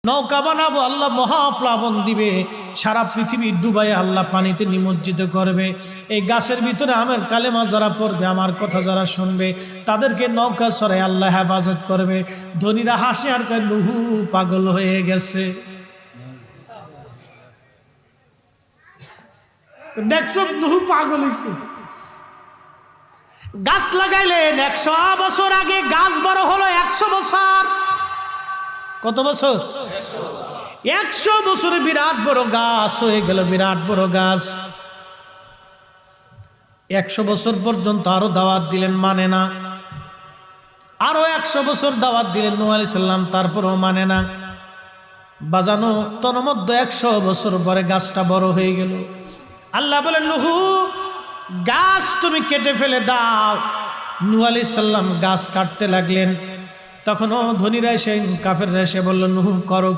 নৌকা বানাবো, আল্লাহ মহাপ্লাবন দিবে, সারা পৃথিবী ডুবাই আল্লাহ পানিতে নিমজ্জিত করবে। এই গাছের ভিতরে আমার কালেমা যারা পড়বে, আমার কথা যারা শুনবে, তাদেরকে নৌকা সরাই আল্লাহ হেফাজত করবে। ধনীরা হাসে আর কয় নুহু পাগল হয়ে গেছে। দেখছো নুহু পাগল হয়েছে। গাছ লাগাইলেন 100 বছর আগে, গাছ বড় হলো 100 বছর। কত বছর? 100 বছরে বিরাট বড় গাছ হয়ে গেল, বিরাট বড় গাছ। 100 বছর পর্যন্ত আরো দাওয়াত দিলেন, মানে না। আরো 100 বছর দাওয়াত দিলেন নূহ আলাইহিস সালাম, তারপরেও মানে না। বাজানো তন্মধ্যে 100 বছর পরে গাছটা বড় হয়ে গেল। আল্লাহ বলেন, নুহু গাছ তুমি কেটে ফেলে দাও। নূহ আলাইহিস সালাম গাছ কাটতে লাগলেন। তখন ধনীরা এসে, কাফেররা এসে বলল, নুহু করো।